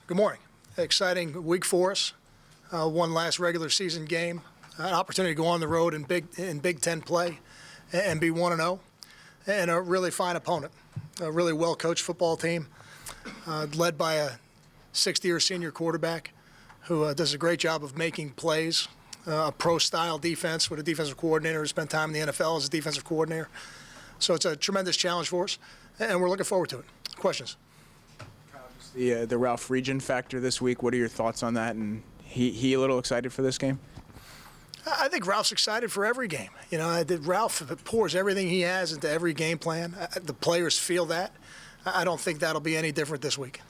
Good morning. Exciting week for us. One last regular season game, an opportunity to go on the road in Big Ten play and be 1-0, and a really fine opponent, a really well-coached football team led by a 60-year senior quarterback who does a great job of making plays, a pro-style defense with a defensive coordinator who spent time in the NFL as a defensive coordinator. So it's a tremendous challenge for us, and we're looking forward to it. Questions? The RVision factor this week, what are your thoughts on that? And he a little excited for this game? I think Ralph's excited for every game. You know, Ralph pours everything he has into every game plan. The players feel that. I don't think that'll be any different this week.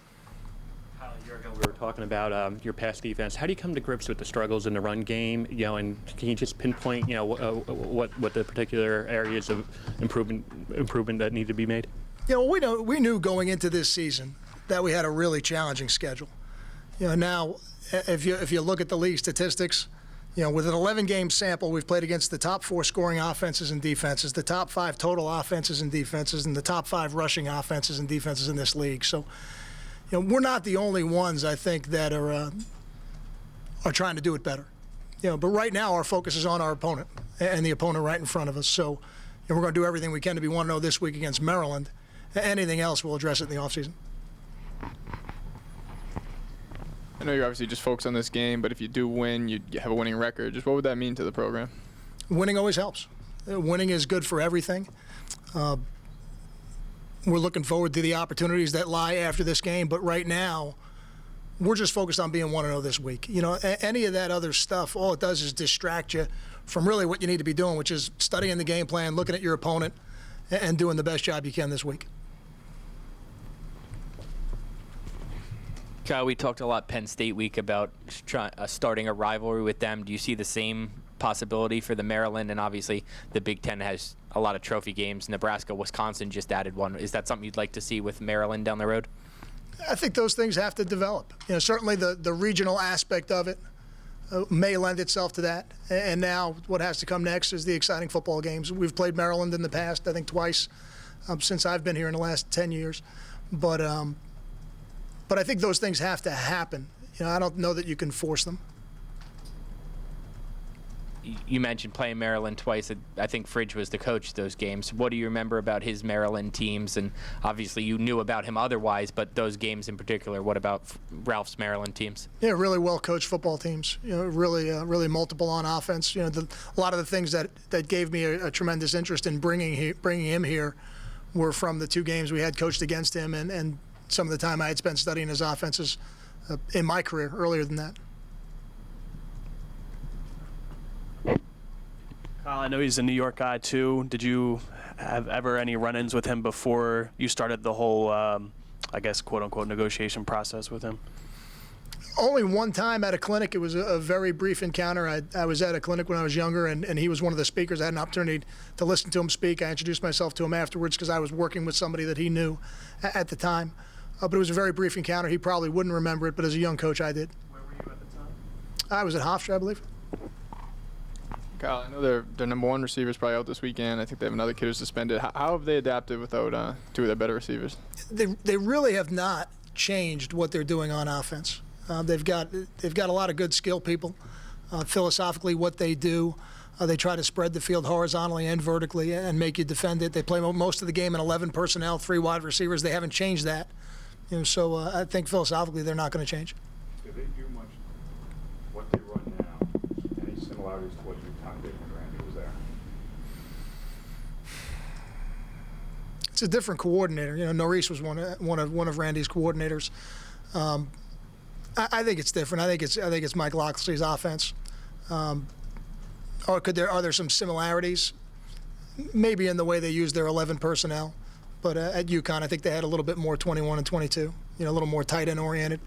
A year ago we were talking about your pass defense. How do you come to grips with the struggles in the run game? You know, and can you just pinpoint, what the particular areas of improvement that need to be made? You know, we knew going into this season that we had a really challenging schedule. You know, now if you look at the league statistics, you know, with an 11-game sample, we've played against the top 4 scoring offenses and defenses, the top 5 total offenses and defenses, and the top 5 rushing offenses and defenses in this league. So, you know, we're not the only ones, I think, that are trying to do it better. You know, but right now our focus is on our opponent and the opponent right in front of us. So, you know, we're going to do everything we can to be 1-0 this week against Maryland. Anything else, we'll address it in the offseason. I know you're obviously just focused on this game, but if you do win, you have a winning record. Just what would that mean to the program? Winning always helps. Winning is good for everything. We're looking forward to the opportunities that lie after this game, but right now, we're just focused on being 1-0 this week. You know, any of that other stuff, all it does is distract you from really what you need to be doing, which is studying the game plan, looking at your opponent, and doing the best job you can this week. Kyle, we talked a lot Penn State week about starting a rivalry with them. Do you see the same possibility for the Maryland? And obviously the Big Ten has a lot of trophy games. Nebraska, Wisconsin just added one. Is that something you'd like to see with Maryland down the road? I think those things have to develop. You know, certainly the regional aspect of it may lend itself to that. And now what has to come next is the exciting football games. We've played Maryland in the past, I think twice, since I've been here in the last 10 years. But I think those things have to happen. You know, I don't know that you can force them. You mentioned playing Maryland twice. I think Fridge was the coach of those games. What do you remember about his Maryland teams? And obviously you knew about him otherwise, but those games in particular, what about Ralph's Maryland teams? Yeah, really well-coached football teams. You know, really multiple on offense. You know, a lot of the things that gave me a tremendous interest in bringing him here were from the 2 games we had coached against him and some of the time I had spent studying his offenses in my career earlier than that. Kyle, I know he's a New York guy too. Did you have ever any run-ins with him before you started the whole, I guess, quote-unquote, negotiation process with him? Only one time at a clinic. It was a very brief encounter. I was at a clinic when I was younger, and he was one of the speakers. I had an opportunity to listen to him speak. I introduced myself to him afterwards because I was working with somebody that he knew at the time. But it was a very brief encounter. He probably wouldn't remember it, but as a young coach, I did. Where were you at the time? I was at Hofstra, I believe. Kyle, I know their number 1 receiver's probably out this weekend. I think they have another kid who's suspended. How have they adapted without 2 of their better receivers? They really have not changed what they're doing on offense. They've got a lot of good skill people. Philosophically, what they do, they try to spread the field horizontally and vertically and make you defend it. They play most of the game in 11 personnel, 3 wide receivers. They haven't changed that. You know, so I think philosophically they're not going to change. Do they do much what they run now? Any similarities to what UConn did when Randy was there? It's a different coordinator. You know, Norris was one of Randy's coordinators. I think it's different. I think it's Mike Locksley's offense. Are there some similarities? Maybe in the way they use their 11 personnel. But at UConn, I think they had a little bit more 21 and 22, you know, a little more tight end oriented.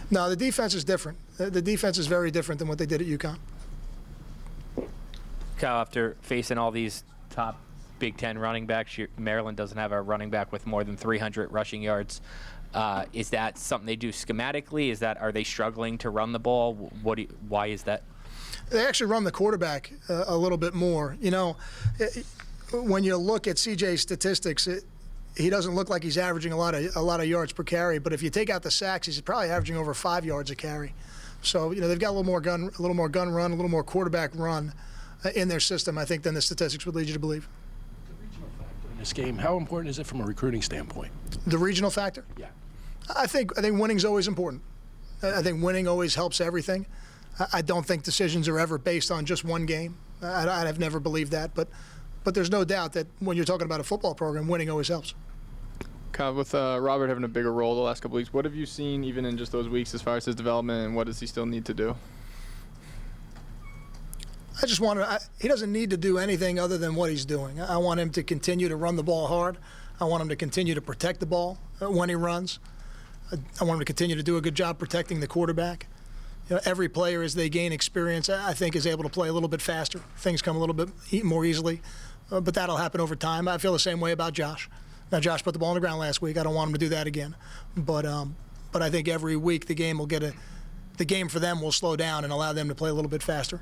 No, the defense is different. The defense is very different than what they did at UConn. Kyle, after facing all these top Big Ten running backs, Maryland doesn't have a running back with more than 300 rushing yards. Is that something they do schematically? Are they struggling to run the ball? Why is that? They actually run the quarterback a little bit more. You know, when you look at CJ's statistics, he doesn't look like he's averaging a lot of yards per carry. But if you take out the sacks, he's probably averaging over 5 yards a carry. So they've got a little more gun run, a little more quarterback run in their system, I think, than the statistics would lead you to believe. The regional factor in this game, how important is it from a recruiting standpoint? The regional factor? Yeah. I think winning's always important. I think winning always helps everything. I don't think decisions are ever based on just one game. I've never believed that, but there's no doubt that when you're talking about a football program, winning always helps. Kyle, with Robert having a bigger role the last couple weeks, what have you seen even in just those weeks as far as his development, and what does he still need to do? I just want to. He doesn't need to do anything other than what he's doing. I want him to continue to run the ball hard. I want him to continue to protect the ball when he runs. I want him to continue to do a good job protecting the quarterback. Every player, as they gain experience, I think is able to play a little bit faster. Things come a little bit more easily, but that'll happen over time. I feel the same way about Josh. Now, Josh put the ball on the ground last week. I don't want him to do that again. But I think every week the game for them will slow down and allow them to play a little bit faster.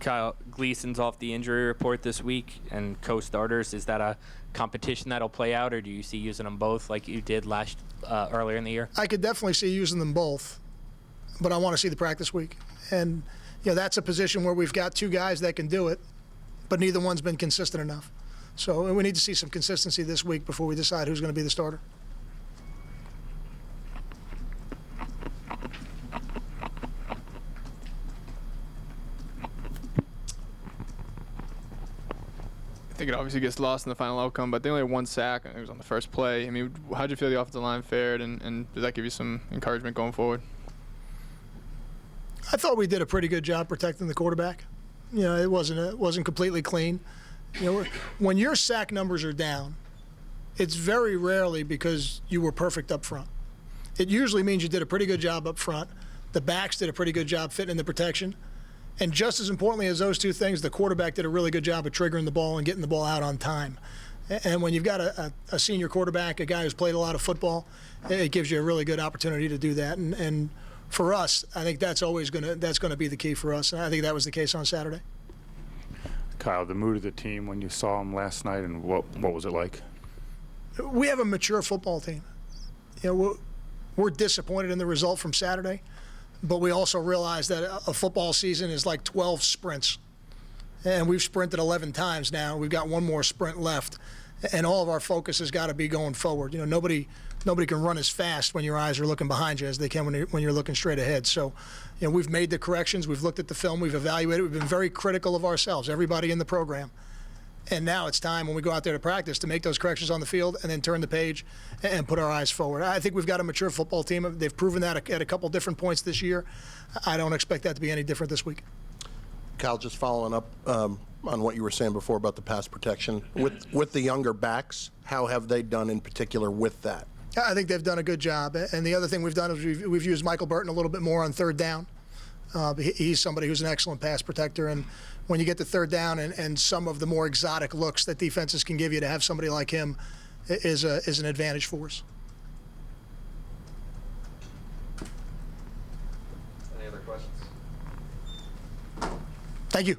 Kyle, Gleason's off the injury report this week, and co-starters. Is that a competition that'll play out, or do you see using them both like you did earlier in the year? I could definitely see using them both, but I want to see the practice week. And that's a position where we've got two guys that can do it, but neither one's been consistent enough. So we need to see some consistency this week before we decide who's going to be the starter. I think it obviously gets lost in the final outcome, but they only had one sack, and it was on the first play. I mean, how'd you feel the offensive line fared, and does that give you some encouragement going forward? I thought we did a pretty good job protecting the quarterback. It wasn't completely clean. When your sack numbers are down, it's very rarely because you were perfect up front. It usually means you did a pretty good job up front. The backs did a pretty good job fitting in the protection. And just as importantly as those two things, the quarterback did a really good job of triggering the ball and getting the ball out on time. And when you've got a senior quarterback, a guy who's played a lot of football, it gives you a really good opportunity to do that. And for us, I think that's always going to be the key for us. And I think that was the case on Saturday. Kyle, the mood of the team when you saw him last night, and what was it like? We have a mature football team. We're disappointed in the result from Saturday, but we also realize that a football season is like 12 sprints. And we've sprinted 11 times now. We've got one more sprint left. And all of our focus has got to be going forward. Nobody can run as fast when your eyes are looking behind you as they can when you're looking straight ahead. So, we've made the corrections. We've looked at the film. We've evaluated. We've been very critical of ourselves, everybody in the program. And now it's time when we go out there to practice to make those corrections on the field and then turn the page and put our eyes forward. I think we've got a mature football team. They've proven that at a couple different points this year. I don't expect that to be any different this week. Kyle, just following up on what you were saying before about the pass protection. With the younger backs, how have they done in particular with that? I think they've done a good job. And the other thing we've done is we've used Michael Burton a little bit more on third down. He's somebody who's an excellent pass protector. And when you get to third down and some of the more exotic looks that defenses can give you, to have somebody like him is an advantage for us. Any other questions? Thank you.